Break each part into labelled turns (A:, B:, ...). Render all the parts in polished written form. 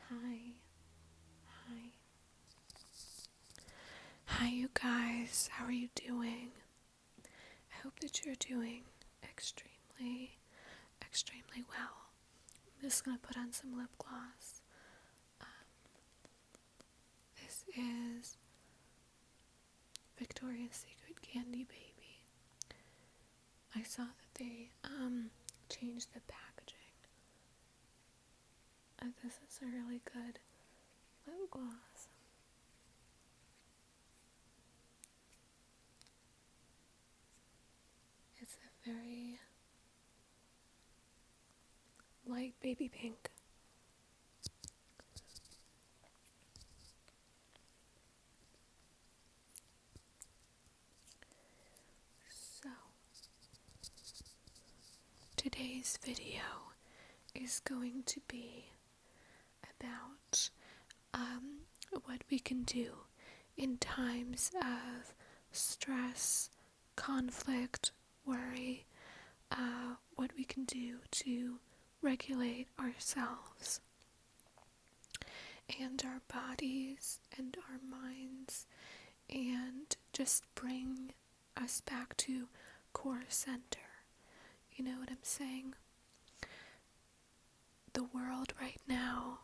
A: Hi, hi, hi, you guys. How are you doing? I hope that you're doing extremely, extremely well. I'm just gonna put on some lip gloss. This is Victoria's Secret Candy Baby. I saw that they changed the packaging. This is a really good lip gloss. It's a very light baby pink. So, today's video is going to be about what we can do in times of stress, conflict, worry, what we can do to regulate ourselves and our bodies and our minds and just bring us back to core center. You know what I'm saying? The world right now,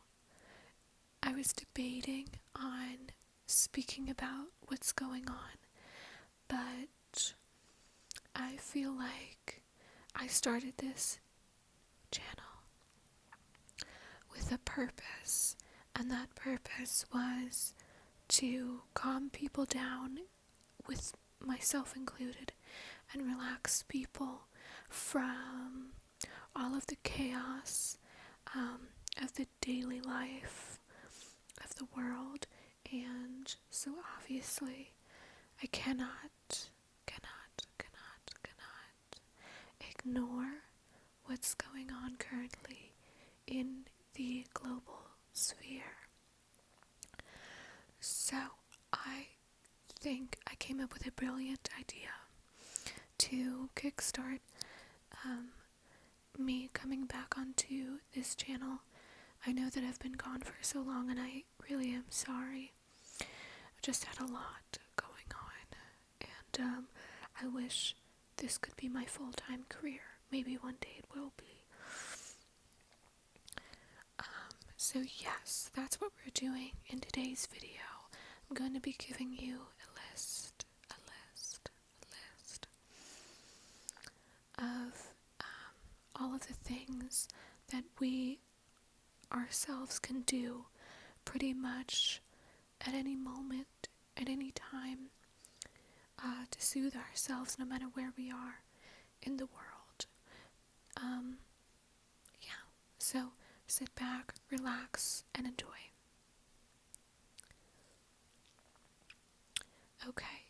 A: I was debating on speaking about what's going on, but I feel like I started this channel with a purpose, and that purpose was to calm people down, with myself included, and relax people from all of the chaos of the daily life of the world. And so obviously I cannot ignore what's going on currently in the global sphere. So I think I came up with a brilliant idea to kickstart me coming back onto this channel. I know that I've been gone for so long, and I really am sorry. I've just had a lot going on, and I wish this could be my full-time career. Maybe one day it will be. So yes, that's what we're doing in today's video. I'm going to be giving you a list of all of the things that we ourselves can do pretty much at any moment, at any time, to soothe ourselves no matter where we are in the world. Yeah, so sit back, relax, and enjoy. Okay,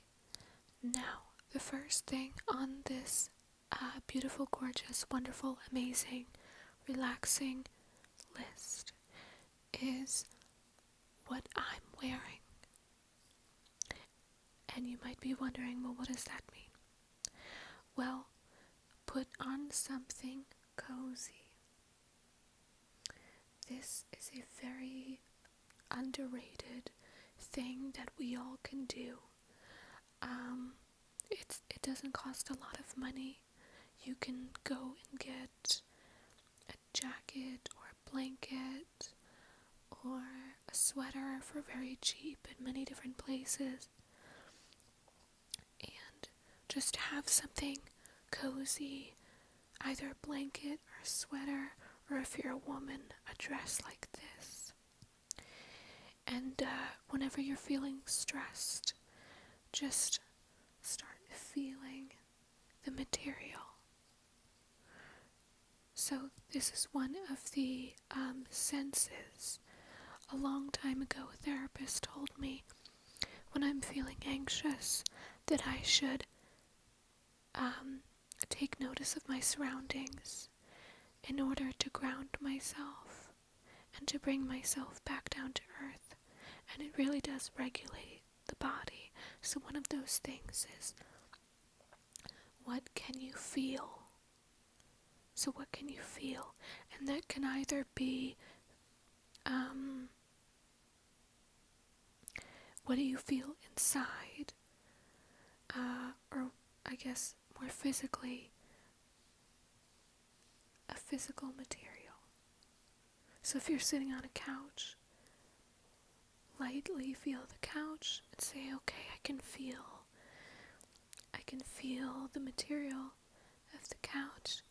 A: now the first thing on this beautiful, gorgeous, wonderful, amazing, relaxing list is what I'm wearing. And you might be wondering, well, what does that mean? Well, put on something cozy. This is a very underrated thing that we all can do. It doesn't cost a lot of money. You can go and get a jacket or a blanket or a sweater for very cheap in many different places, and just have something cozy, either a blanket or a sweater, or if you're a woman, a dress like this. And whenever you're feeling stressed, just start feeling the material. So this is one of the senses. A long time ago, a therapist told me when I'm feeling anxious that I should take notice of my surroundings in order to ground myself and to bring myself back down to earth. And it really does regulate the body. So one of those things is, what can you feel? So what can you feel? And that can either be what do you feel inside? Or I guess more physically, a physical material. So if you're sitting on a couch, lightly feel the couch and say, okay, I can feel the material of the couch.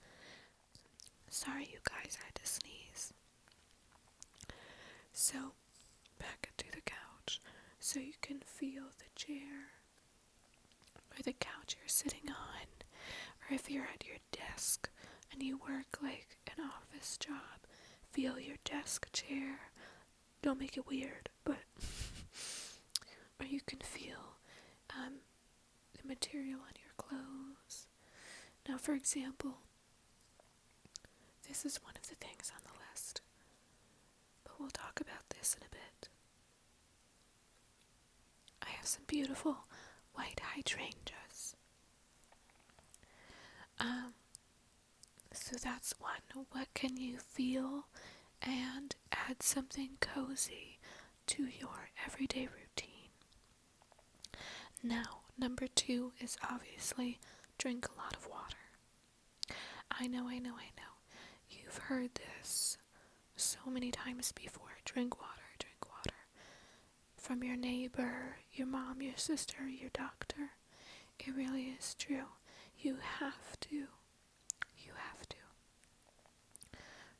A: Sorry, you guys, I had to sneeze. So, back to the couch, so you can feel the chair, or the couch you're sitting on, or if you're at your desk and you work like an office job, feel your desk chair. Don't make it weird, but or you can feel the material on your clothes. Now, for example, this is one of the things on the list, but we'll talk about this in a bit. I have some beautiful white hydrangeas. So that's one. What can you feel and add something cozy to your everyday routine? Now, number 2 is obviously drink a lot of water. I know. You've heard this so many times before. Drink water. From your neighbor, your mom, your sister, your doctor. It really is true. You have to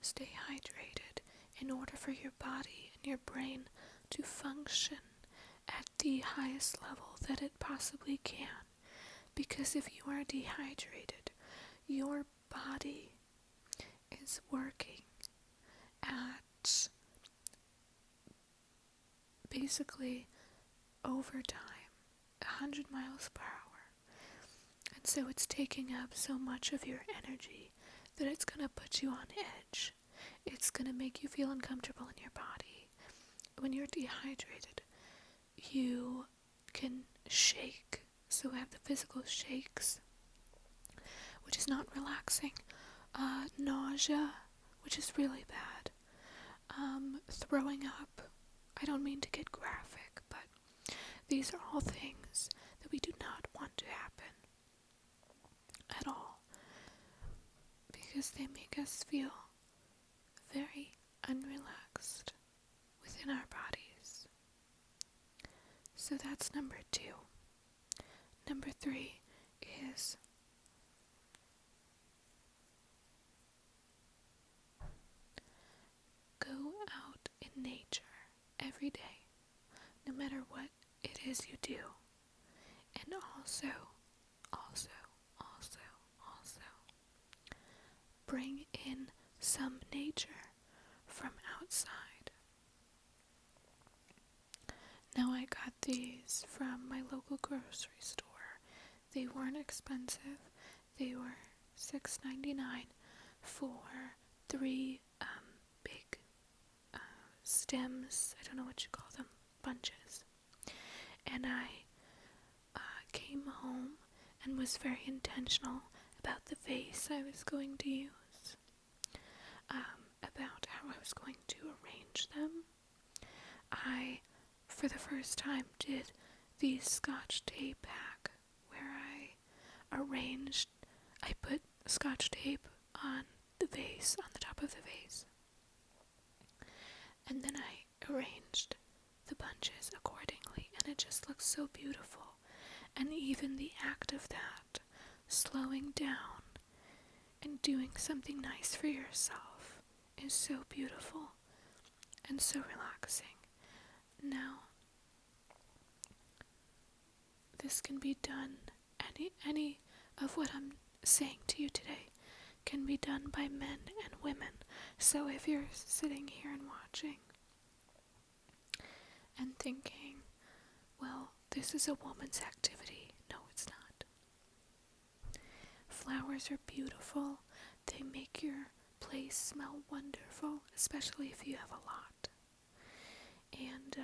A: stay hydrated in order for your body and your brain to function at the highest level that it possibly can. Because if you are dehydrated, your body is working at basically overtime, 100 miles per hour. And so it's taking up so much of your energy that it's going to put you on edge. It's going to make you feel uncomfortable in your body. When you're dehydrated, you can shake. So have the physical shakes, which is not relaxing. Nausea, which is really bad. Throwing up. I don't mean to get graphic, but these are all things that we do not want to happen at all, because they make us feel very unrelaxed within our bodies. So that's number 2. Number 3 is go out in nature every day, no matter what it is you do. And also bring in some nature from outside. Now, I got these from my local grocery store. They weren't expensive. They were $6.99 for 3 big stems. I don't know what you call them, bunches. And I came home and was very intentional about the vase I was going to use, about how I was going to arrange them. I, for the first time, did the Scotch tape hack where I put Scotch tape on the vase, on the top of the vase, and then I arranged the bunches accordingly, and it just looks so beautiful. And even the act of that, slowing down and doing something nice for yourself, is so beautiful and so relaxing. Now, this can be done, any of what I'm saying to you today can be done by men and women. So if you're sitting here and watching and thinking, well, this is a woman's activity, no, it's not. Flowers are beautiful. They make your place smell wonderful, especially if you have a lot. And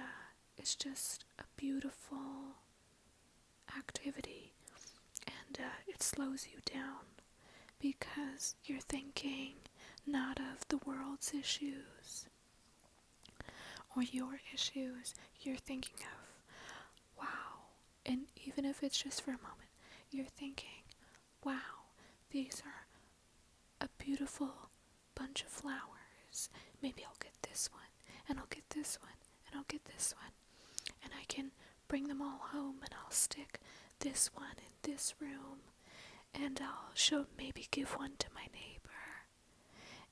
A: it's just a beautiful activity, and it slows you down because you're thinking not of the world's issues or your issues. You're thinking of And even if it's just for a moment, you're thinking, wow, these are a beautiful bunch of flowers. Maybe I'll get this one, and I'll get this one, and I'll get this one. And I can bring them all home, and I'll stick this one in this room, and I'll maybe give one to my neighbor,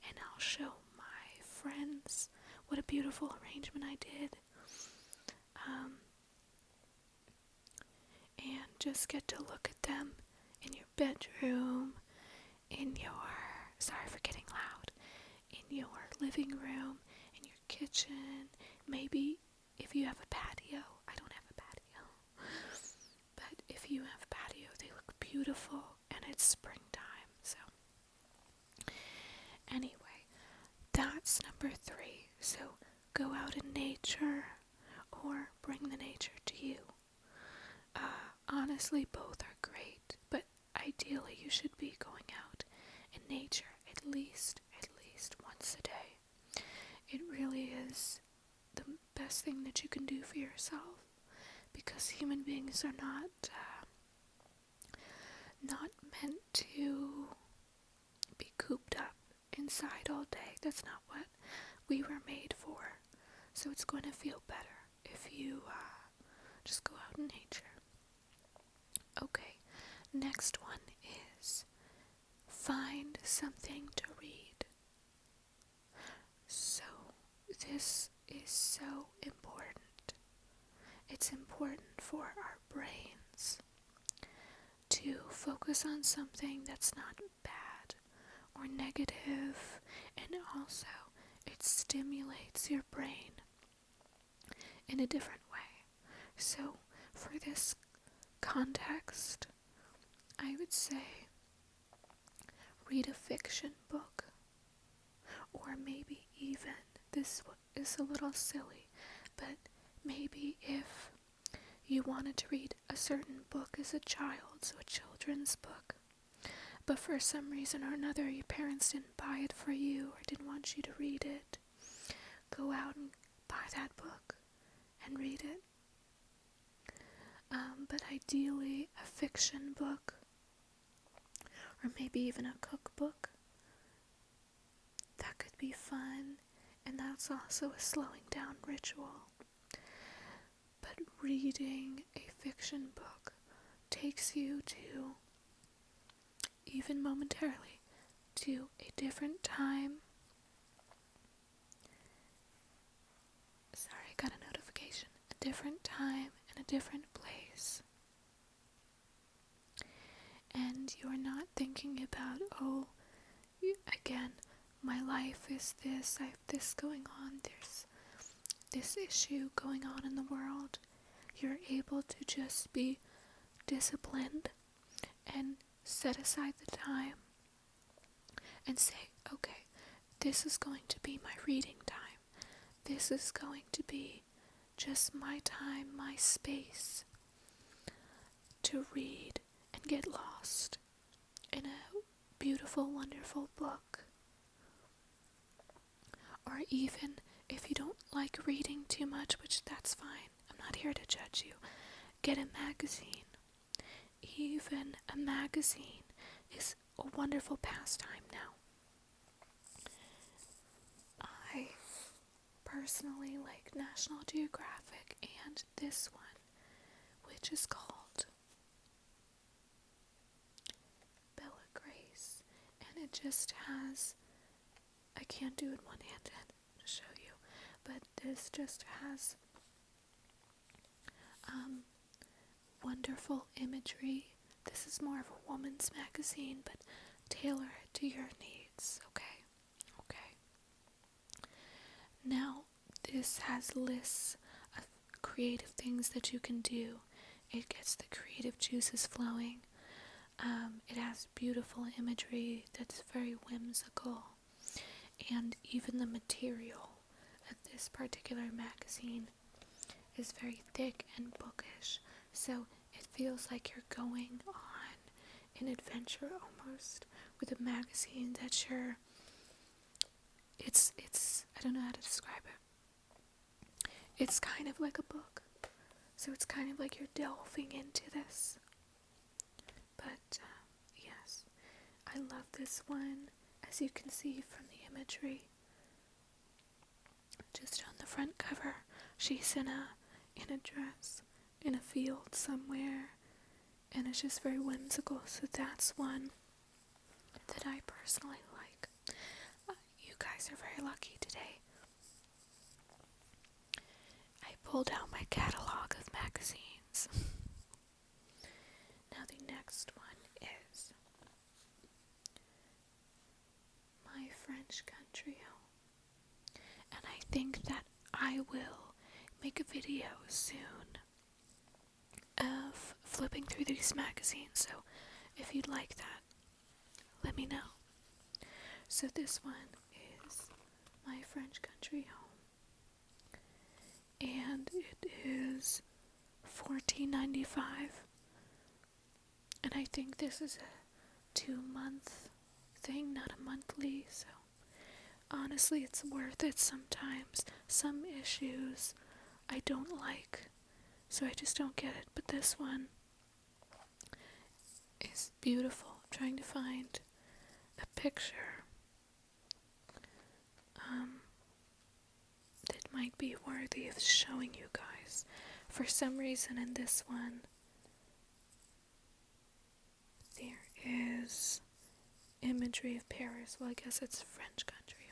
A: and I'll show my friends what a beautiful arrangement I did. And just get to look at them in your bedroom, sorry for getting loud, in your living room, in your kitchen, maybe if you have a patio. I don't have a patio. But if you have a patio, they look beautiful, and it's springtime. So anyway, that's number 3. So go out in nature or bring the nature to you. Honestly, both are great, but ideally you should be going out in nature at least once a day. It really is the best thing that you can do for yourself, because human beings are not meant to be cooped up inside all day. That's not what we were made for. So it's going to feel better if you just go out in nature. Okay, next one is find something to read. So this is so important. It's important for our brains to focus on something that's not bad or negative, and also it stimulates your brain in a different way. So for this context, I would say read a fiction book, or maybe even, this is a little silly, but maybe if you wanted to read a certain book as a child, so a children's book, but for some reason or another your parents didn't buy it for you or didn't want you to read it, go out and buy that book and read it. But ideally a fiction book, or maybe even a cookbook. That could be fun, and that's also a slowing down ritual. But reading a fiction book takes you to, even momentarily, to a different time. Sorry, I got a notification. A different time and a different place. And you're not thinking about, again, my life is this, I have this going on, there's this issue going on in the world. You're able to just be disciplined and set aside the time and say, okay, this is going to be my reading time. This is going to be just my time, my space to read and get lost in a beautiful, wonderful book. Or even if you don't like reading too much, which that's fine, I'm not here to judge you, get a magazine. Even a magazine is a wonderful pastime now. I personally like National Geographic and this one, which is called Bella Grace, and it just has, I can't do it one-handed to show you, but this just has wonderful imagery. This is more of a woman's magazine, but tailor it to your needs, okay? Now, this has lists of creative things that you can do. It gets the creative juices flowing. It has beautiful imagery that's very whimsical. And even the material of this particular magazine is very thick and bookish. So it feels like you're going on an adventure almost with a magazine that it's I don't know how to describe it. It's kind of like a book, So it's kind of like you're delving into this. But yes, I love this one. As you can see from the imagery, just on the front cover, she's in a dress in a field somewhere, and it's just very whimsical. So that's one that I personally like. You guys are very lucky today. I pulled out my catalog of magazines. Now the next one is My French Country Home. And I think that I will make a video soon of flipping through these magazines. So if you'd like that, let me know. So this one is My French Country Home. And it is $14.95. And I think this is a 2-month thing, not a monthly, so honestly it's worth it sometimes. Some issues I don't like, so I just don't get it, but this one is beautiful. I'm trying to find a picture that might be worthy of showing you guys. For some reason in this one there is imagery of Paris. Well, I guess it's French Country Home.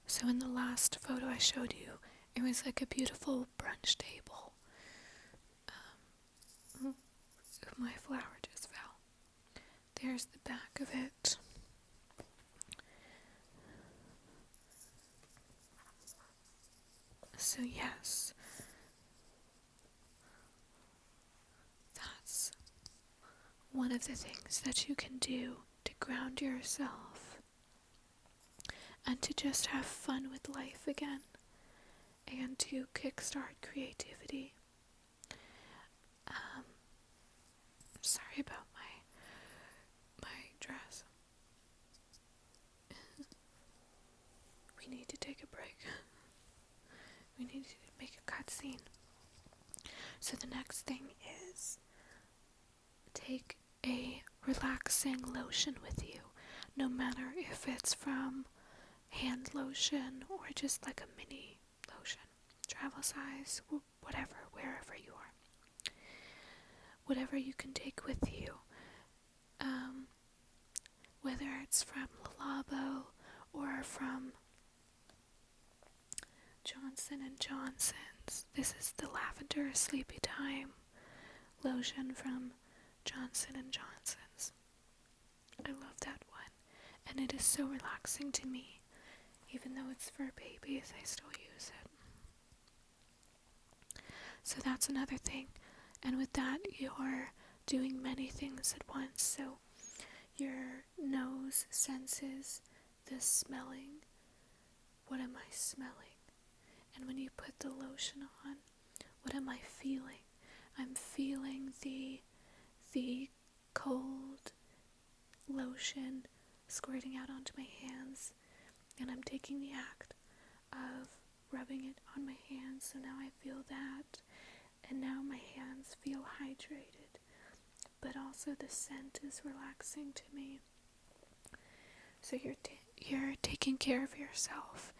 A: So in the last photo I showed you, it was like a beautiful brunch table. My flower just fell. There's the back of it. So yes, that's one of the things that you can do to ground yourself and to just have fun with life again and to kickstart creativity. Sorry about my dress. We need to take a break. We need to make a cutscene. So the next thing is take a relaxing lotion with you, no matter if it's from hand lotion or just like a mini lotion, travel size, whatever, wherever you are. Whatever you can take with you, whether it's from Le Labo or from Johnson & Johnson's. This is the Lavender Sleepy Time lotion from Johnson & Johnson's. I love that one, and it is so relaxing to me. Even though it's for babies, I still use it. So that's another thing. And with that, you're doing many things at once. So your nose senses the smelling. What am I smelling? And when you put the lotion on, what am I feeling? I'm feeling the cold lotion squirting out onto my hands, and I'm taking the act of rubbing it on my hands. So now I feel that, and now my hands feel hydrated, but also the scent is relaxing to me. So you're taking care of yourself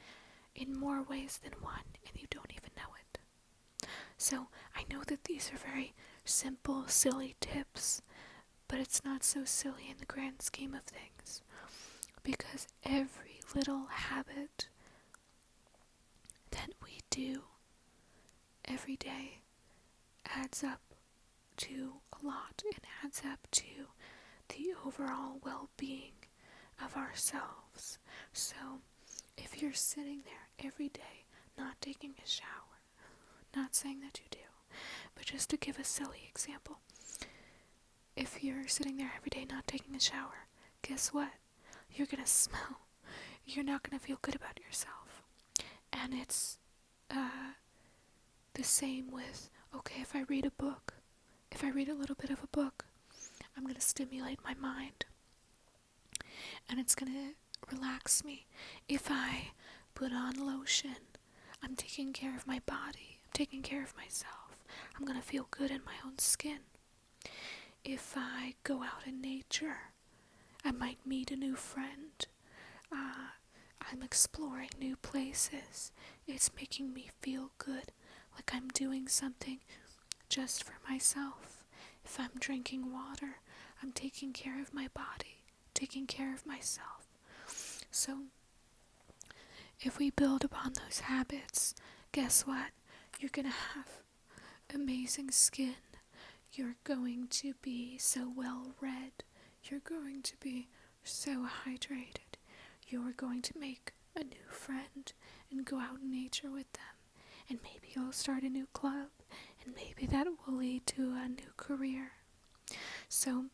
A: in more ways than one, and you don't even know it. So I know that these are very simple, silly tips, but it's not so silly in the grand scheme of things, because every little habit that we do every day adds up to a lot. It adds up to the overall well-being of ourselves. So if you're sitting there every day not taking a shower, not saying that you do, but just to give a silly example, if you're sitting there every day not taking a shower, guess what? you're gonna smell. You're not gonna feel good about yourself. And it's the same with, okay, if I read a book, if I read a little bit of a book, I'm gonna stimulate my mind. And it's gonna relax me. If I put on lotion, I'm taking care of my body. I'm taking care of myself. I'm gonna feel good in my own skin. If I go out in nature, I might meet a new friend. I'm exploring new places. It's making me feel good, like I'm doing something just for myself. If I'm drinking water, I'm taking care of my body, taking care of myself. So, if we build upon those habits, guess what? You're gonna have amazing skin. You're going to be so well read. You're going to be so hydrated. You're going to make a new friend and go out in nature with them. And maybe you'll start a new club, and maybe that will lead to a new career. So,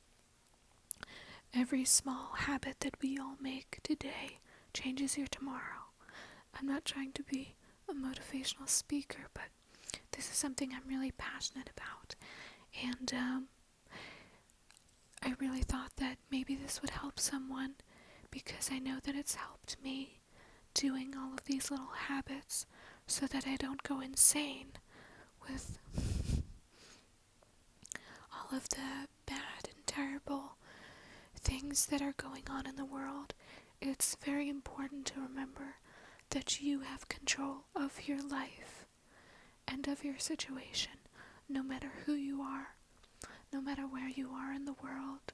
A: every small habit that we all make today changes your tomorrow. I'm not trying to be a motivational speaker, but this is something I'm really passionate about. And I really thought that maybe this would help someone, because I know that it's helped me doing all of these little habits so that I don't go insane with all of the bad and terrible things that are going on in the world. It's very important to remember that you have control of your life and of your situation, no matter who you are, no matter where you are in the world,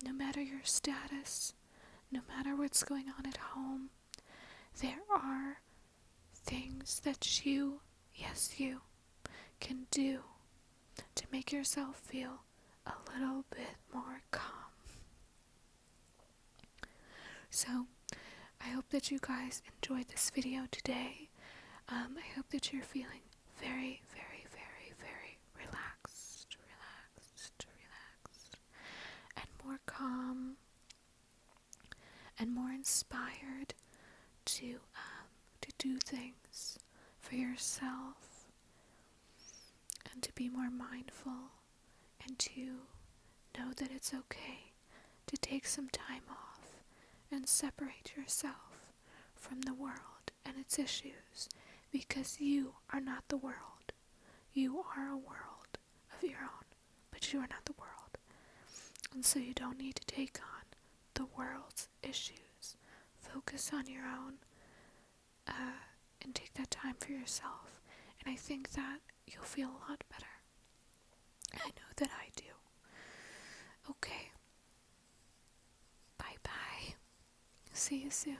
A: no matter your status, no matter what's going on at home. There are things that you, yes you, can do to make yourself feel a little bit more calm. So, I hope that you guys enjoyed this video today. I hope that you're feeling very, very, very, very relaxed, and more calm, and more inspired to do things for yourself, and to be more mindful, and to know that it's okay to take some time off and separate yourself from the world and its issues, because you are not the world. You are a world of your own, but you are not the world. And so you don't need to take on the world's issues. Focus on your own, and take that time for yourself. And I think that you'll feel a lot better. I know that I do. Okay. Bye-bye. See you soon.